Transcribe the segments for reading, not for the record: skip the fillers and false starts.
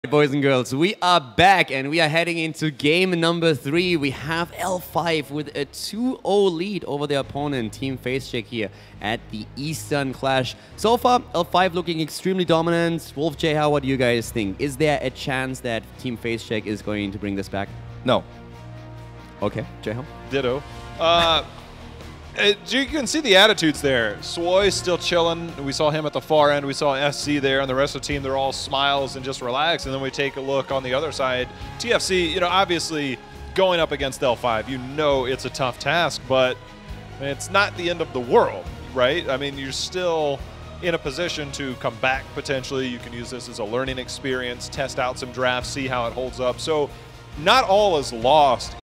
Boys and girls, we are back and we are heading into game number 3. We have L5 with a 2-0 lead over their opponent, Team FaceCheck here at the Eastern Clash. So far, L5 looking extremely dominant. Wolf J, how what do you guys think? Is there a chance that Team FaceCheck is going to bring this back? No. Okay, J, how? Ditto. You can see the attitudes there. Swoy's still chilling. We saw him at the far end. We saw SC there, and the rest of the team, they're all smiles and just relaxed. And then we take a look on the other side. TFC, you know, obviously going up against L5, you know it's a tough task, but it's not the end of the world, right? I mean, you're still in a position to come back potentially. You can use this as a learning experience, test out some drafts, see how it holds up. So not all is lost.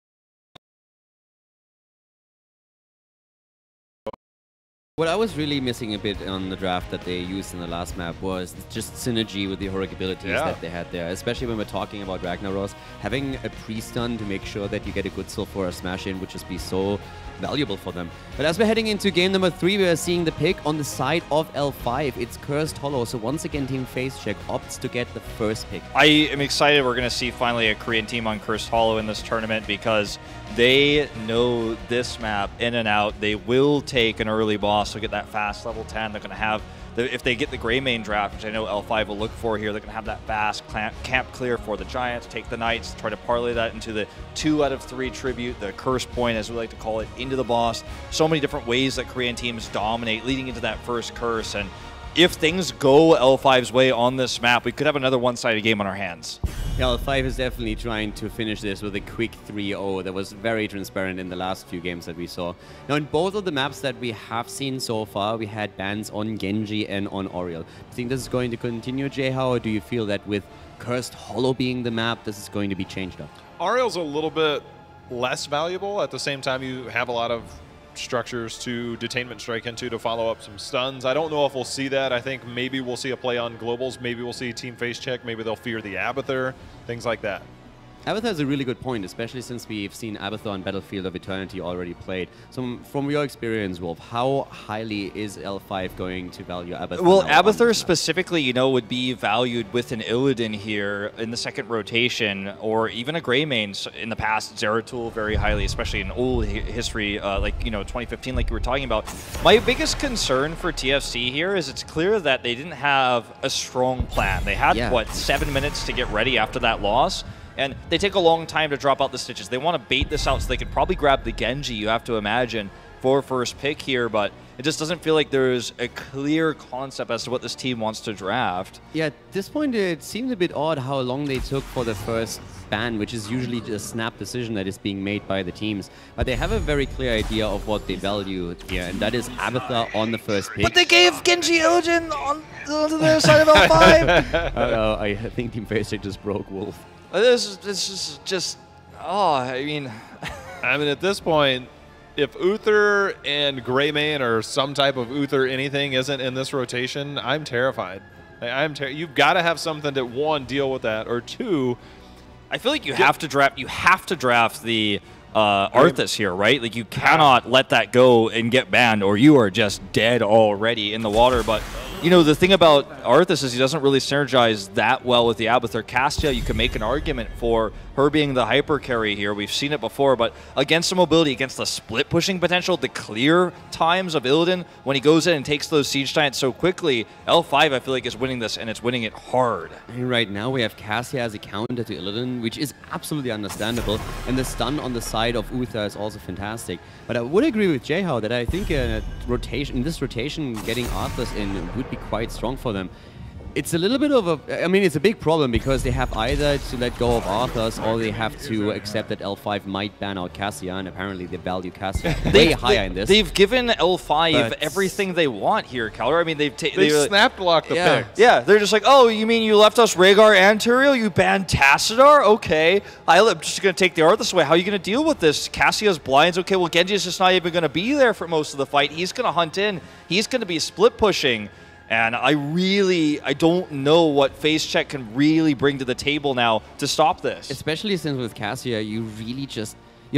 What I was really missing a bit on the draft that they used in the last map was just synergy with the heroic abilities that they had there, especially when we're talking about Ragnaros. Having a pre-stun to make sure that you get a good Sulfura smash in would just be so valuable for them. But as we're heading into game number 3, we are seeing the pick on the side of L5. It's Cursed Hollow, so once again Team FaceCheck opts to get the first pick. I am excited we're going to see finally a Korean team on Cursed Hollow in this tournament because they know this map in and out. They will take an early boss to get that fast level 10. They're going to have, if they get the Grey main draft, which I know L5 will look for here, they're going to have that fast camp clear for the Giants, take the Knights, try to parlay that into the 2 out of 3 tribute, the curse point as we like to call it, into the boss. So many different ways that Korean teams dominate leading into that first curse. And if things go L5's way on this map, we could have another one-sided game on our hands. Yeah, L5 is definitely trying to finish this with a quick 3-0 that was very transparent in the last few games that we saw. Now, in both of the maps that we have seen so far, we had bans on Genji and on Oriel. Do you think this is going to continue, Jay-How, or do you feel that with Cursed Hollow being the map, this is going to be changed up? Ariel's a little bit less valuable. At the same time, you have a lot of structures to detainment strike into to follow up some stuns. I don't know if we'll see that. I think maybe we'll see a play on globals. Maybe we'll see Team FaceCheck. Maybe they'll fear the Abathur, things like that. Abathur is a really good point, especially since we've seen Abathur on Battlefield of Eternity already played. So from your experience, Wolf, how highly is L5 going to value Abathur? Well, Abathur specifically, you know, would be valued with an Illidan here in the second rotation, or even a Grey main in the past. Zeratul very highly, especially in old history, like, you know, 2015, like you were talking about. My biggest concern for TFC here is it's clear that they didn't have a strong plan. They had, what, 7 minutes to get ready after that loss? And they take a long time to drop out the stitches. They want to bait this out so they could probably grab the Genji, you have to imagine, for first pick here, but it just doesn't feel like there's a clear concept as to what this team wants to draft. Yeah, at this point it seemed a bit odd how long they took for the first ban, which is usually a snap decision that is being made by the teams. But they have a very clear idea of what they value here, and that is Abathur on the first pick. But they gave Genji Illidan on the side of L5! I think Team FaceCheck just broke Wolf. This is just, I mean, at this point, if Uther and Greymane or some type of Uther anything isn't in this rotation, I'm terrified. You've got to have something that, 1, deal with that, or 2, I feel like you have to draft the Arthas here, right? Like, you cannot let that go and get banned, or you are just dead already in the water. But you know, the thing about Arthas is he doesn't really synergize that well with the Abathur. Cassia, you can make an argument for her being the hyper carry here. We've seen it before, but against the mobility, against the split pushing potential, the clear times of Illidan, when he goes in and takes those Siege Giants so quickly, L5, I feel like, is winning this, and it's winning it hard. And right now we have Cassia as a counter to Illidan, which is absolutely understandable, and the stun on the side of Uther is also fantastic. But I would agree with Jayhow that I think in this rotation, getting Arthas in would be quite strong for them. It's a little bit of a, I mean, it's a big problem because they have either to let go of Arthas or they have to accept that L5 might ban out Cassia, and apparently they value Cassia way higher in this. They've given L5 everything they want here, Keller. I mean, they've snap blocked the picks. Yeah, they're just like, oh, you mean you left us Rhaegar and Tyrael? You banned Tassadar? Okay. I'm just going to take the Arthas away. How are you going to deal with this? Cassia's blinds. Okay, well, Genji's just not even going to be there for most of the fight. He's going to hunt in. He's going to be split pushing. And I don't know what FaceCheck can really bring to the table now to stop this. Especially since with Cassia, you're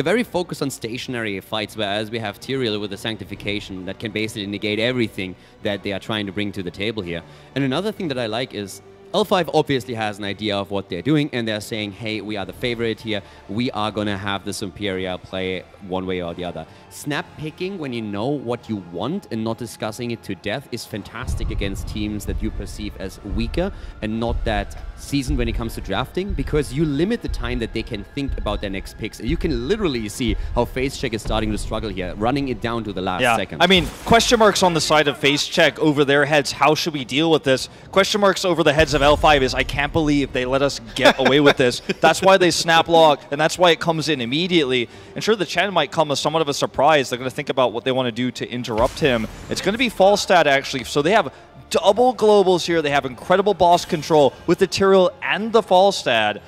very focused on stationary fights, whereas we have Tyrael with the Sanctification that can basically negate everything that they are trying to bring to the table here. And another thing that I like is L5 obviously has an idea of what they're doing, and they're saying, hey, we are the favorite here. We are going to have the superior play one way or the other. Snap picking when you know what you want and not discussing it to death is fantastic against teams that you perceive as weaker and not that seasoned when it comes to drafting, because you limit the time that they can think about their next picks. You can literally see how FaceCheck is starting to struggle here, running it down to the last second. I mean, question marks on the side of FaceCheck over their heads. How should we deal with this? Question marks over the heads of L5 is, I can't believe they let us get away with this. That's why they snap log, and that's why it comes in immediately. And sure, the Chen might come as somewhat of a surprise. They're going to think about what they want to do to interrupt him. It's going to be Falstad, actually. So they have double globals here. They have incredible boss control with the Tyrael and the Falstad.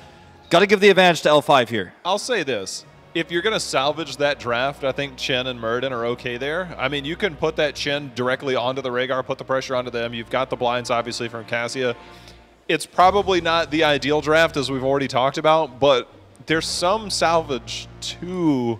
Got to give the advantage to L5 here. I'll say this. If you're going to salvage that draft, I think Chen and Murden are okay there. I mean, you can put that Chen directly onto the Rhaegar, put the pressure onto them. You've got the blinds, obviously, from Cassia. It's probably not the ideal draft, as we've already talked about, but there's some salvage to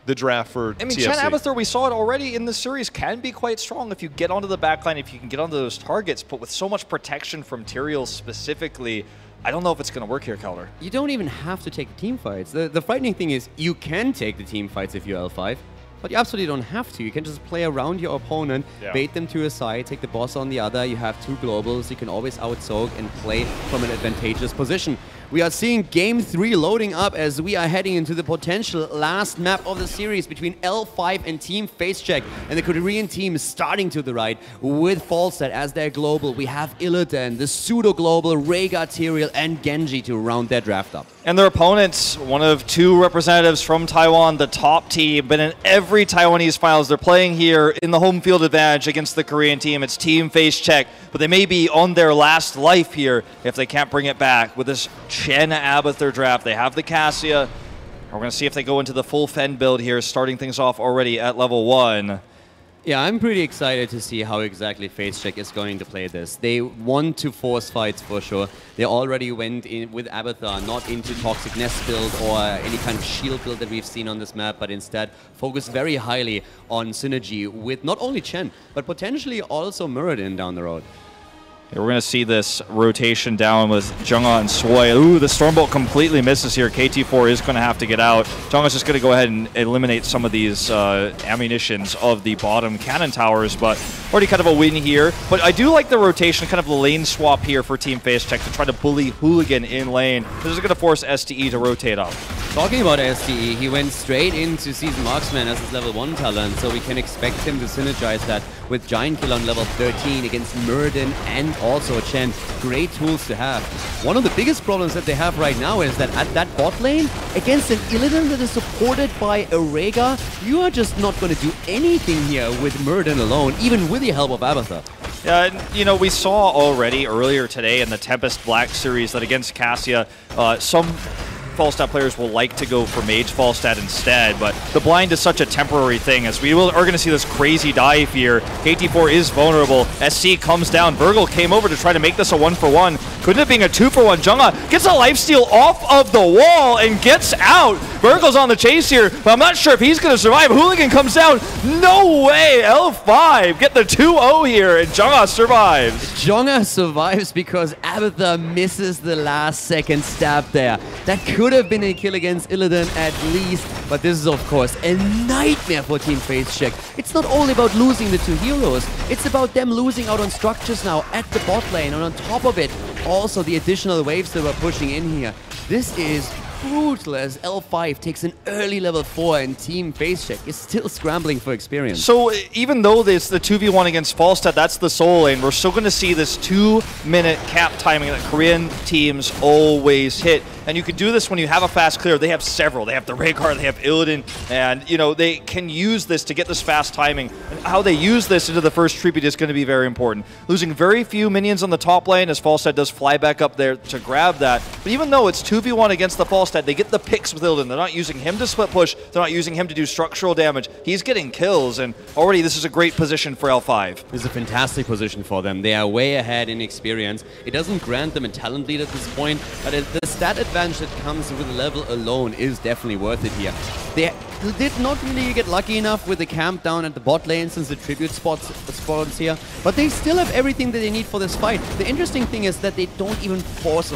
the draft for TFC. I mean, Chen Abathur, we saw it already in the series, can be quite strong if you get onto the backline, if you can get onto those targets, but with so much protection from Tyrael specifically, I don't know if it's going to work here, Calder. You don't even have to take the team fights. The frightening thing is you can take the team fights if you're L5, but you absolutely don't have to. You can just play around your opponent, bait them to a side, take the boss on the other. You have 2 globals. You can always out-soak and play from an advantageous position. We are seeing Game 3 loading up as we are heading into the potential last map of the series between L5 and Team FaceCheck. And the Korean team is starting to the right with Falstad as their global. We have Illidan, the pseudo-global, Rhaegar, Tyrael, and Genji to round their draft up. And their opponents, one of 2 representatives from Taiwan, the top team, but in every Taiwanese finals, they're playing here in the home field advantage against the Korean team. It's Team FaceCheck, but they may be on their last life here if they can't bring it back with this Chen Abathur draft. They have the Cassia. We're going to see if they go into the full Fen build here, starting things off already at level 1. Yeah, I'm pretty excited to see how exactly FaceCheck is going to play this. They want to force fights for sure. They already went in with Abathur, not into Toxic Nest build or any kind of shield build that we've seen on this map, but instead focus very highly on synergy with not only Chen, but potentially also Muradin down the road. We're going to see this rotation down with Jungha and Swoi. Ooh, the Stormbolt completely misses here. KT4 is going to have to get out. Jungha's just going to go ahead and eliminate some of these ammunitions of the bottom cannon towers, but already kind of a win here. But I do like the rotation, kind of the lane swap here for Team FaceCheck to try to bully Hooligan in lane. This is going to force STE to rotate up. Talking about STE, he went straight into Season Marksman as his level 1 talent, so we can expect him to synergize that with Giant Kill on level 13 against Muradin and also Chen. Great tools to have. One of the biggest problems that they have right now is that at that bot lane, against an Illidan that is supported by a Rhaegar, you are just not going to do anything here with Muradin alone, even with the help of Abathur. You know, we saw already earlier today in the Tempest Black series that against Cassia, some Falstad players will like to go for Mage Falstad instead, but the blind is such a temporary thing, as we are going to see this crazy dive here. KT4 is vulnerable. SC comes down. Virgil came over to try to make this a 1-for-1. Couldn't have been a 2-for-1. Jungha gets a lifesteal off of the wall and gets out. Virgil's on the chase here, but I'm not sure if he's going to survive. Hooligan comes down. No way! L5 get the 2-0 here, and Jungha survives. Jungha survives because Abathur misses the last second stab there. That could have been a kill against Illidan at least, but this is of course a nightmare for Team FaceCheck. It's not only about losing the 2 heroes, it's about them losing out on structures now at the bot lane, and on top of it, also the additional waves that we're pushing in here. This is brutal as L5 takes an early level 4 and Team FaceCheck is still scrambling for experience. So even though it's the 2v1 against Falstad, that's the soul lane, we're still going to see this 2-minute cap timing that Korean teams always hit. And you can do this when you have a fast clear. They have several. They have the Rhaegar, they have Illidan, and you know they can use this to get this fast timing. And how they use this into the first tribute is going to be very important. Losing very few minions on the top lane as Falstad does fly back up there to grab that. But even though it's 2v1 against the Falstad, they get the picks with Illidan. They're not using him to split push. They're not using him to do structural damage. He's getting kills, and already this is a great position for L5. This is a fantastic position for them. They are way ahead in experience. It doesn't grant them a talent lead at this point, but the stat advantage that comes with level alone is definitely worth it here. They did not really get lucky enough with the camp down at the bot lane since the tribute spawns here, but they still have everything that they need for this fight. The interesting thing is that they don't even force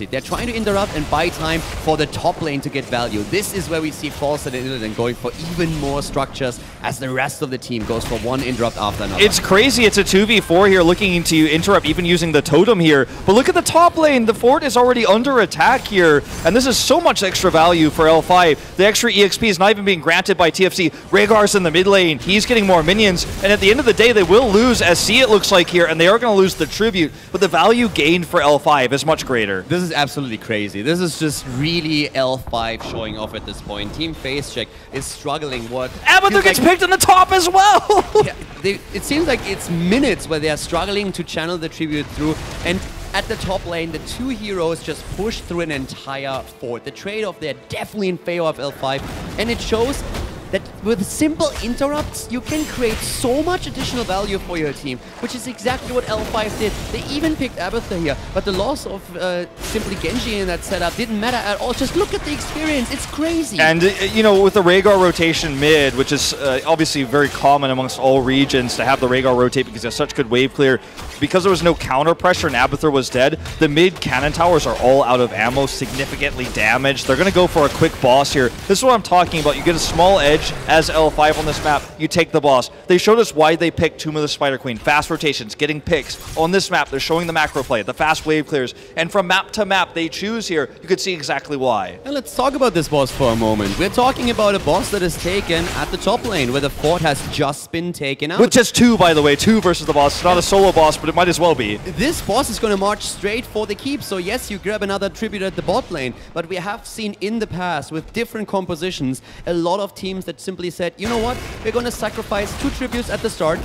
it. They're trying to interrupt and buy time for the top lane to get value. This is where we see Falstad and Illidan going for even more structures as the rest of the team goes for one interrupt after another. It's crazy. It's a 2v4 here looking to interrupt, even using the totem here. But look at the top lane. The fort is already under attack here, and this is so much extra value for L5. The extra EXP is not even being granted by TFC. Rhaegar's in the mid lane. He's getting more minions, and at the end of the day, they will lose SC, it looks like here, and they are going to lose the tribute, but the value gained for L5 is much greater. This is absolutely crazy. This is just really L5 showing off at this point. Team FaceCheck is struggling. Abathur gets picked in the top as well! Yeah, it seems like it's minutes where they are struggling to channel the tribute through, and at the top lane, the two heroes just push through an entire fort. The trade-off there definitely in favor of L5, and it shows that with simple interrupts, you can create so much additional value for your team, which is exactly what L5 did. They even picked Abathur here, but the loss of simply Genji in that setup didn't matter at all. Just look at the experience. It's crazy. And, you know, with the Rhaegar rotation mid, which is obviously very common amongst all regions to have the Rhaegar rotate because there's such good wave clear, because there was no counter pressure and Abathur was dead, the mid cannon towers are all out of ammo, significantly damaged. They're going to go for a quick boss here. This is what I'm talking about. You get a small edge as L5 on this map, you take the boss. They showed us why they picked Tomb of the Spider Queen. Fast rotations, getting picks. On this map, they're showing the macro play, the fast wave clears, and from map to map they choose here, you could see exactly why. And let's talk about this boss for a moment. We're talking about a boss that is taken at the top lane, where the fort has just been taken out. With just two, by the way, two versus the boss. It's not a solo boss, but it might as well be. This boss is going to march straight for the keep, so yes, you grab another tribute at the bot lane, but we have seen in the past, with different compositions, a lot of teams that simply said, you know what, we're going to sacrifice 2 tributes at the start.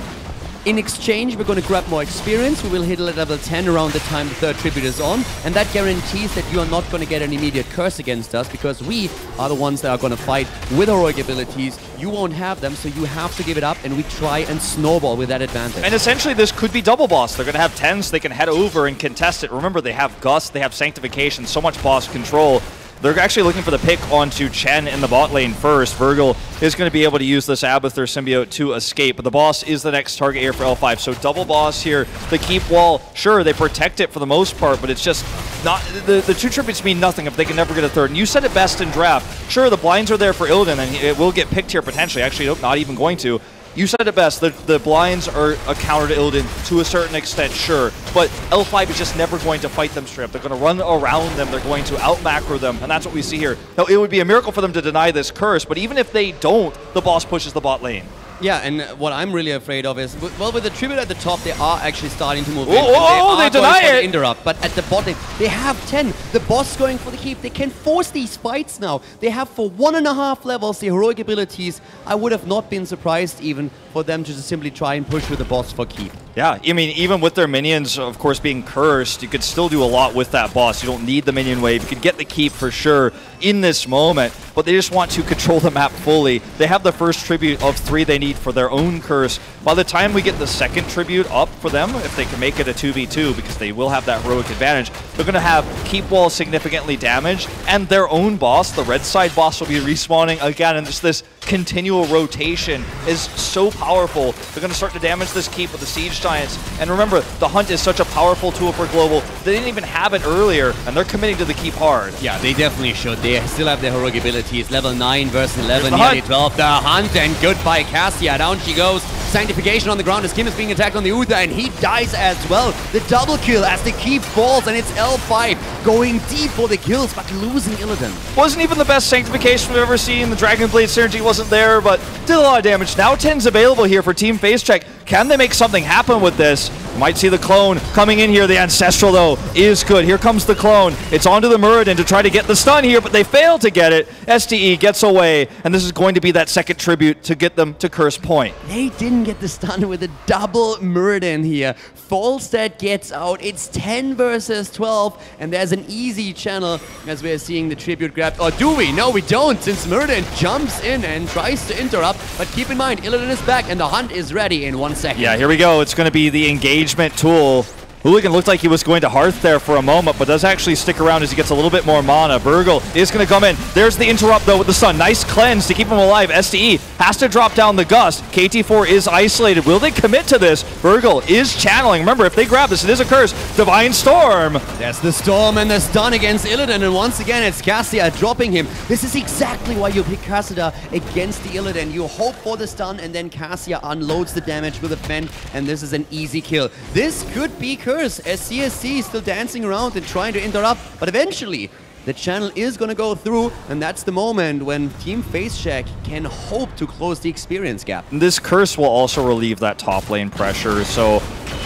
In exchange, we're going to grab more experience. We will hit level 10 around the time the 3rd tribute is on, and that guarantees that you are not going to get an immediate curse against us, because we are the ones that are going to fight with heroic abilities. You won't have them, so you have to give it up, and we try and snowball with that advantage. And essentially, this could be double boss. They're going to have 10s, so they can head over and contest it. Remember, they have Gust, they have Sanctification, so much boss control. They're actually looking for the pick onto Chen in the bot lane first. Virgil is going to be able to use this Abathur symbiote to escape, but the boss is the next target here for L5. So double boss here. The keep wall, sure, they protect it for the most part, but it's just not... The 2 tributes mean nothing if they can never get a 3rd. And you said it best in draft. Sure, the blinds are there for Illidan, and it will get picked here potentially. Actually, nope, not even going to. You said it best, the blinds are a counter to Illidan to a certain extent, sure, but L5 is just never going to fight them straight up. They're going to run around them, they're going to out-macro them, and that's what we see here. Now, it would be a miracle for them to deny this curse, but even if they don't, the boss pushes the bot lane. Yeah, and what I'm really afraid of is, well, with the tribute at the top, they are actually starting to move in. They deny it! Interrupt, but at the bottom, they have 10. The boss going for the keep. They can force these fights now. They have for 1.5 levels the heroic abilities. I would have not been surprised even for them to just simply try and push with the boss for keep. Yeah, I mean, even with their minions, of course, being cursed, you could still do a lot with that boss. You don't need the minion wave. You could get the keep for sure in this moment, but they just want to control the map fully. They have the first tribute of 3 they need for their own curse. By the time we get the second tribute up for them, if they can make it a 2v2, because they will have that heroic advantage, they're going to have keep wall significantly damaged, and their own boss, the red side boss, will be respawning again, and just this continual rotation is so powerful. They're going to start to damage this keep with the Siege Giants. And remember, the Hunt is such a powerful tool for Global. They didn't even have it earlier, and they're committing to the keep hard. Yeah, they definitely should. They still have their heroic abilities. Level 9 versus 11, nearly 12. The Hunt, and goodbye Cassia. Down she goes. Sanctification on the ground as Kim is being attacked on the Uther, and he dies as well. The double kill as the keep falls, and it's L5 going deep for the kills, but losing Illidan. Wasn't even the best Sanctification we've ever seen. The Dragon Blade synergy wasn't there, but did a lot of damage. Now 10's available here for Team FaceCheck. Can they make something happen with this? Might see the clone coming in here. The Ancestral, though, is good. Here comes the clone. It's onto the Muradin to try to get the stun here, but they fail to get it. SDE gets away, and this is going to be that second tribute to get them to curse point. They didn't get the stun with a double Muradin here. Falstad gets out. It's 10 versus 12, and there's an easy channel as we're seeing the tribute grabbed. Or do we? No, we don't, since Muradin jumps in and tries to interrupt. But keep in mind, Illidan is back, and the Hunt is ready in 1 second. Yeah, here we go. It's going to be the engagement tool. Hooligan looked like he was going to Hearth there for a moment, but does actually stick around as he gets a little bit more mana. Burgle is going to come in. There's the interrupt, though, with the stun. Nice cleanse to keep him alive. SDE has to drop down the Gust. KT4 is isolated. Will they commit to this? Burgle is channeling. Remember, if they grab this, it is a curse. Divine Storm. There's the Storm and the stun against Illidan, and once again, it's Cassia dropping him. This is exactly why you pick Cassia against the Illidan. You hope for the stun, and then Cassia unloads the damage with a Fend, and this is an easy kill. This could be Curse, as CSC is still dancing around and trying to interrupt, but eventually the channel is going to go through, and that's the moment when Team FaceCheck can hope to close the experience gap. This Curse will also relieve that top lane pressure, so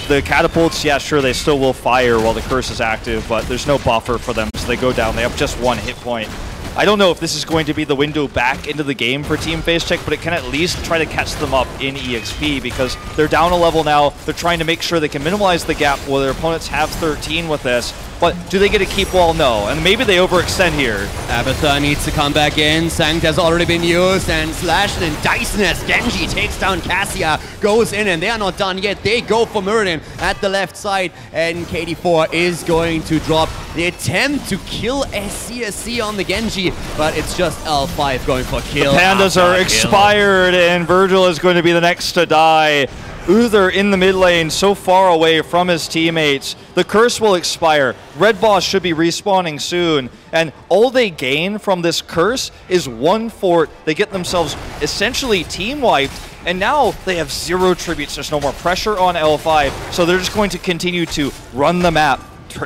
the catapults, yeah, sure, they still will fire while the Curse is active, but there's no buffer for them, so they go down. They have just 1 hit point. I don't know if this is going to be the window back into the game for Team FaceCheck, but it can at least try to catch them up in EXP because they're down a level now. They're trying to make sure they can minimize the gap while their opponents have 13 with this. But do they get a keep wall? No. And maybe they overextend here. Abathur needs to come back in. Sanct has already been used, and Slashin and Dyson as Genji takes down Cassia, goes in, and they are not done yet. They go for Muradin at the left side, and KT4 is going to drop the attempt to kill SCSC on the Genji, but it's just L5 going for kill. The Pandas are expired, and Virgil is going to be the next to die. Uther in the mid lane, so far away from his teammates. The Curse will expire. Red Boss should be respawning soon. And all they gain from this Curse is 1 fort. They get themselves essentially team wiped. And now they have 0 tributes. There's no more pressure on L5. So they're just going to continue to run the map,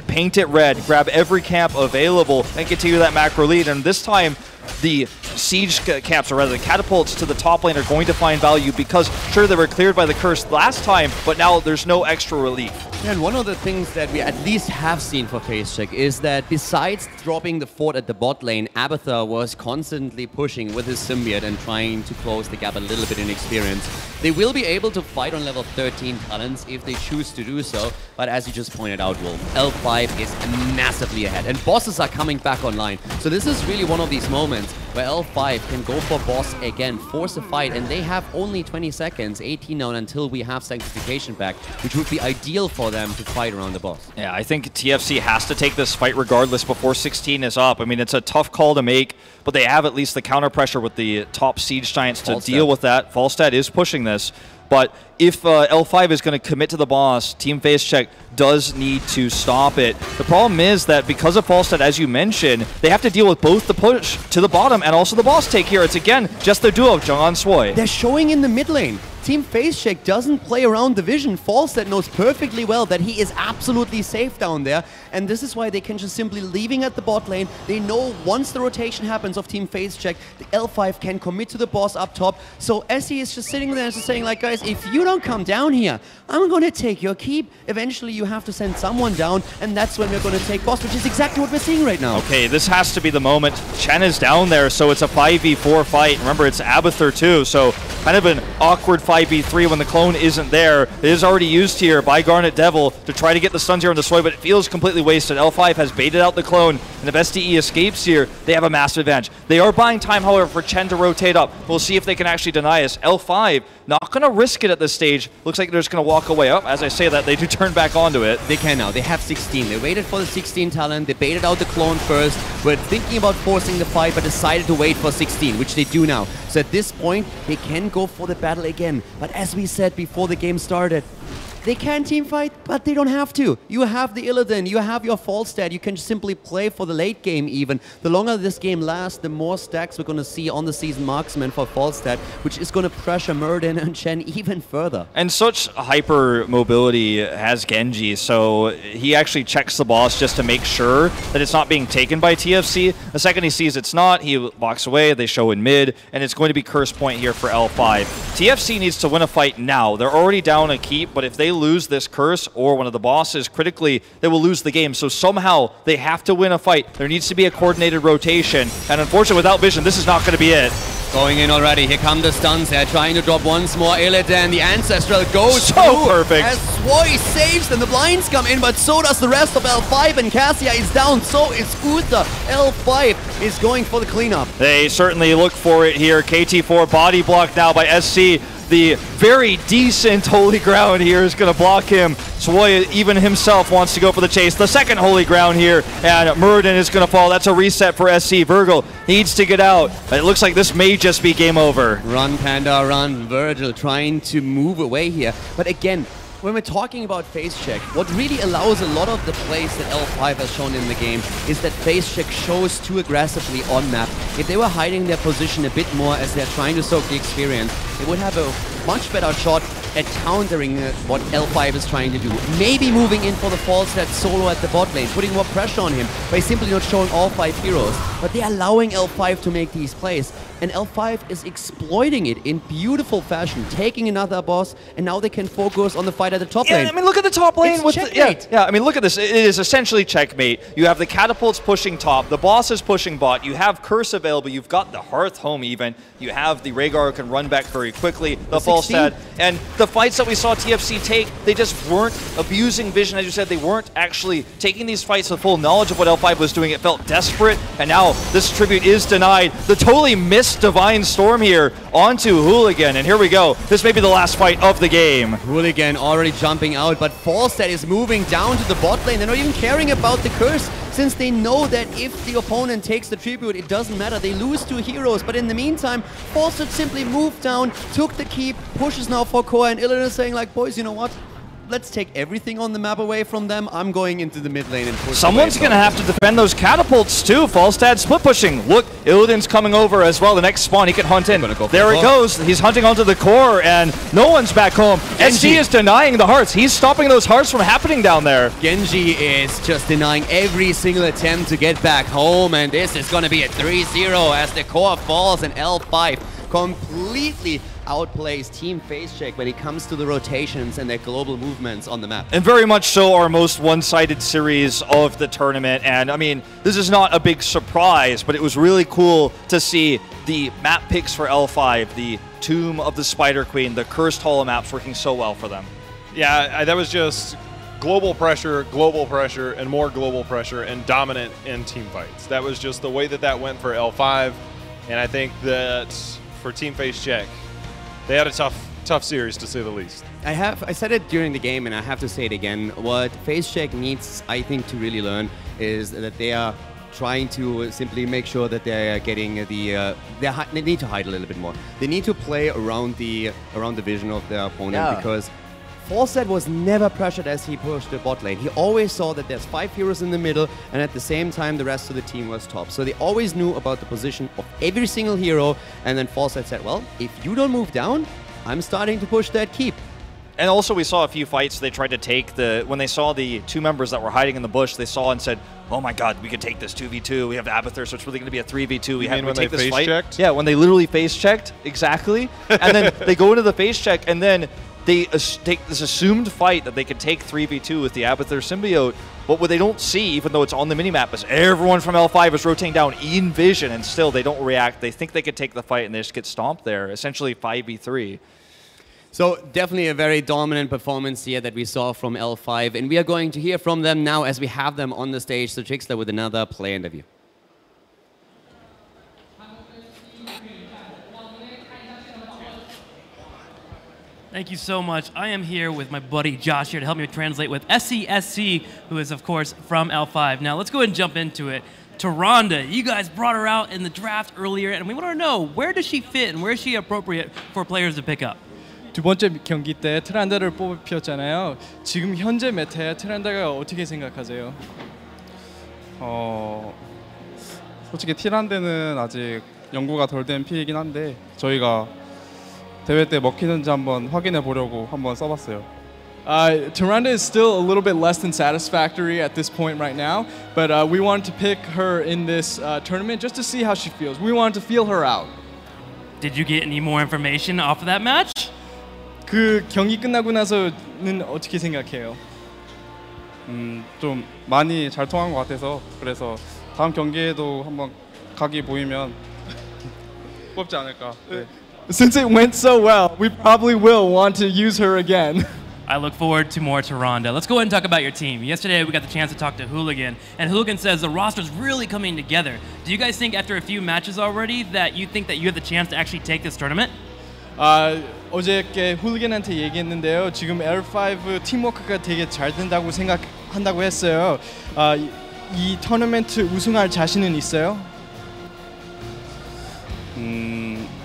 paint it red, grab every camp available, and continue that macro lead. And this time, the siege camps, or rather the catapults to the top lane, are going to find value because, sure, they were cleared by the Curse last time, but now there's no extra relief. And one of the things that we at least have seen for FaceCheck is that besides dropping the fort at the bot lane, Abathur was constantly pushing with his symbiote and trying to close the gap a little bit in experience. They will be able to fight on level 13 talents if they choose to do so, but as you just pointed out, Wolf, L5 is massively ahead, and bosses are coming back online. So this is really one of these moments where L5 can go for boss again, force a fight, and they have only 20 seconds, 18 now, until we have Sanctification back, which would be ideal for them to fight around the boss. Yeah, I think TFC has to take this fight regardless before 16 is up. I mean, it's a tough call to make, but they have at least the counter pressure with the top Siege Giants to deal with that. Falstad is pushing this, but if L5 is going to commit to the boss, Team FaceCheck does need to stop it. The problem is that because of Falstad, as you mentioned, they have to deal with both the push to the bottom and also the boss take here. It's again just the duo of Jung-On Swoi. They're showing in the mid lane. Team FaceCheck doesn't play around the vision. Falstad knows perfectly well that he is absolutely safe down there, and this is why they can just simply leaving at the bot lane. They know once the rotation happens of Team FaceCheck, the L5 can commit to the boss up top. So SE is just sitting there and just saying, like, guys, if you don't come down here, I'm going to take your keep. Eventually, you have to send someone down, and that's when we're going to take boss, which is exactly what we're seeing right now. Okay, this has to be the moment. Chen is down there, so it's a 5v4 fight. Remember, it's Abathur too, so kind of an awkward 5v3 when the clone isn't there. It is already used here by Garnet Devil to try to get the stuns here on the Swoi, but it feels completely wasted. L5 has baited out the clone, and if SDE escapes here, they have a massive advantage. They are buying time, however, for Chen to rotate up. We'll see if they can actually deny us. L5 not going to risk it at this stage. Looks like they're just going to walk away. As I say that, they do turn back onto it. They can now. They have 16. They waited for the 16 talent. They baited out the clone first. Were thinking about forcing the fight, but decided to wait for 16, which they do now. So at this point, they can go for the battle again. But as we said before the game started, they can team fight, but they don't have to. You have the Illidan, you have your Falstad, you can just simply play for the late game even. The longer this game lasts, the more stacks we're going to see on the season marksman for Falstad, which is going to pressure Muradin and Chen even further. And such hyper mobility has Genji, so he actually checks the boss just to make sure that it's not being taken by TFC. The second he sees it's not, he walks away, they show in mid, and it's going to be curse point here for L5. TFC needs to win a fight now. They're already down a keep, but if they lose this curse or one of the bosses critically, they will lose the game. So somehow they have to win a fight. There needs to be a coordinated rotation, and unfortunately without vision, this is not going to be it. Going in already. Here come the stuns. They're trying to drop once more. Illidan, the Ancestral goes so perfect. As Swoi saves, and the blinds come in, but so does the rest of L5, and Cassia is down. So is Uther. L5 is going for the cleanup. They certainly look for it here. KT4 body blocked now by SC. the very decent Holy Ground here is going to block him. Swoy even himself wants to go for the chase. The second Holy Ground here, and Muradin is going to fall. That's a reset for SC. Virgil needs to get out. It looks like this may just be game over. Run, Panda, run. Virgil trying to move away here. But again, when we're talking about face check, what really allows a lot of the plays that L5 has shown in the game is that face check shows too aggressively on map. If they were hiding their position a bit more as they're trying to soak the experience, they would have a much better shot at countering what L5 is trying to do. Maybe moving in for the false set solo at the bot lane, putting more pressure on him by simply not showing all 5 heroes. But they're allowing L5 to make these plays. And L5 is exploiting it in beautiful fashion, taking another boss, and now they can focus on the fight at the top lane. I mean, look at the top lane. It's checkmate. I mean, look at this. It is essentially checkmate. You have the catapults pushing top, the boss is pushing bot, you have Curse available, you've got the Hearth home even, you have the Rhaegar who can run back very quickly, the Falstad, and the fights that we saw TFC take, they just weren't abusing vision, as you said, they weren't actually taking these fights with full knowledge of what L5 was doing. It felt desperate, and now this tribute is denied. The totally missed Divine Storm here onto Hooligan, and here we go. This may be the last fight of the game. Hooligan already jumping out, but Falstad is moving down to the bot lane. They're not even caring about the curse, since they know that if the opponent takes the tribute, it doesn't matter. They lose 2 heroes, but in the meantime, Falstad simply moved down, took the keep, pushes now for Core, and Illidan is saying like, boys, you know what? Let's take everything on the map away from them. I'm going into the mid lane and push. Someone's going to have to defend those catapults too. Falstad split pushing. Look, Illidan's coming over as well. The next spawn, he can hunt in. There it goes. He's hunting onto the core, and no one's back home. SC is denying the hearts. He's stopping those hearts from happening down there. Genji is just denying every single attempt to get back home, and this is going to be a 3-0 as the core falls, and L5 completely outplays Team Face Check when it comes to the rotations and their global movements on the map. And very much so our most one-sided series of the tournament. And I mean, this is not a big surprise, but it was really cool to see the map picks for L5, the Tomb of the Spider Queen, the Cursed Hollow maps working so well for them. Yeah, that was just global pressure, and more global pressure, and dominant in team fights. That was just the way that went for L5. And I think that for Team Face Check, they had a tough series, to say the least. I said it during the game, and I have to say it again. What Face Check needs, I think, to really learn is that they are trying to simply make sure that they are getting the. They need to hide a little bit more. They need to play around the vision of their opponent, because Falstad was never pressured as he pushed the bot lane. He always saw that there's 5 heroes in the middle, and at the same time the rest of the team was top. So they always knew about the position of every single hero, and then Falstad said, well, if you don't move down, I'm starting to push that keep. And also we saw a few fights they tried to take. When they saw the 2 members that were hiding in the bush, they saw and said, oh my god, we could take this 2v2. We have Abathur, so it's really going to be a 3v2. We have to take this fight. Checked? Yeah, when they literally face checked, exactly. And then they go into the face check, and then they take this assumed fight that they could take 3v2 with the Abathur symbiote. But what they don't see, even though it's on the minimap, is everyone from L5 is rotating down in vision, and still they don't react. They think they could take the fight, and they just get stomped there, essentially 5v3. So definitely a very dominant performance here that we saw from L5, and we are going to hear from them now as we have them on the stage. So Trickster with another play interview. Thank you so much. I am here with my buddy Josh here to help me translate with SCSC, who is, of course, from L5. Now, let's go ahead and jump into it. Tyrande, you guys brought her out in the draft earlier, and we want to know, where does she fit and where is she appropriate for players to pick up? 두 번째 경기 때 트란다를 뽑혔잖아요. 지금 현재 메타에 트란다가 어떻게 생각하세요? 솔직히 티란데는 아직 연구가 덜 된 픽이긴 한데 저희가 대회 때 먹히는지 한번 확인해 보려고 한번 써봤어요. Tyrande is still a little bit less than satisfactory at this point right now, but we wanted to pick her in this tournament just to see how she feels. We wanted to feel her out. Did you get any more information off of that match? 그 경기 끝나고 나서는 어떻게 생각해요? 좀 많이 잘 통한 것 같아서 그래서 다음 경기에도 한번 각이 보이면 뽑지 않을까. 네. Since it went so well, we probably will want to use her again. I look forward to more Tyrande. Let's go ahead and talk about your team. Yesterday, we got the chance to talk to Hooligan, and Hooligan says the roster's really coming together. Do you guys think after a few matches already that you think that you have the chance to actually take this tournament? 어저께 훌리겐한테 얘기했는데요. 지금 L5 팀워크가 되게 잘 된다고 생각한다고 했어요. 이 토너먼트 우승할 자신은 있어요?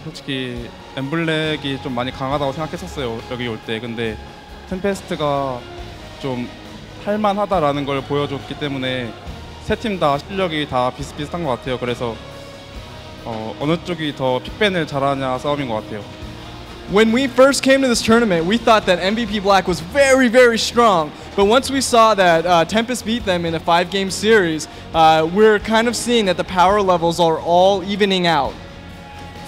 솔직히 엠블랙이 좀 많이 강하다고 생각했었어요. 여기 올 때. 근데 템페스트가 좀 할만하다라는 걸 보여줬기 때문에 세 팀 다 실력이 다 비슷비슷한 것 같아요. 그래서 어느 쪽이 더 픽밴을 잘하냐 싸움인 것 같아요. When we first came to this tournament, we thought that MVP Black was very, very strong. But once we saw that Tempest beat them in a 5-game series, we're kind of seeing that the power levels are all evening out.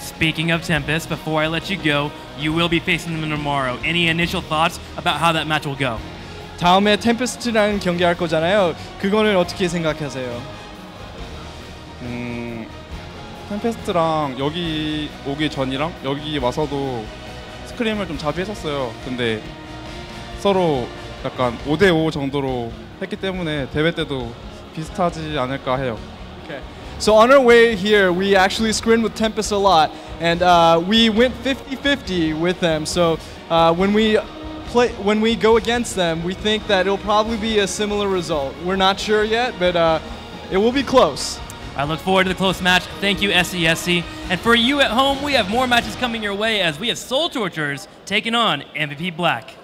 Speaking of Tempest, before I let you go, you will be facing them tomorrow. Any initial thoughts about how that match will go? 다음에 템페스트랑 경기할 거잖아요. 그거는 어떻게 생각하세요? 템페스트랑 여기 오기 전이랑 여기 와서도 스크림을 좀 자주 했었어요. 근데 서로 약간 5대5 정도로 했기 때문에 대회 때도 비슷하지 않을까 해요. Okay. So on our way here, we actually scrimmed with Tempest a lot, and we went 50-50 with them. So when we go against them, we think that it'll probably be a similar result. We're not sure yet, but it will be close. I look forward to the close match. Thank you, SCSC. And for you at home, we have more matches coming your way as we have Soul Torturers taking on MVP Black.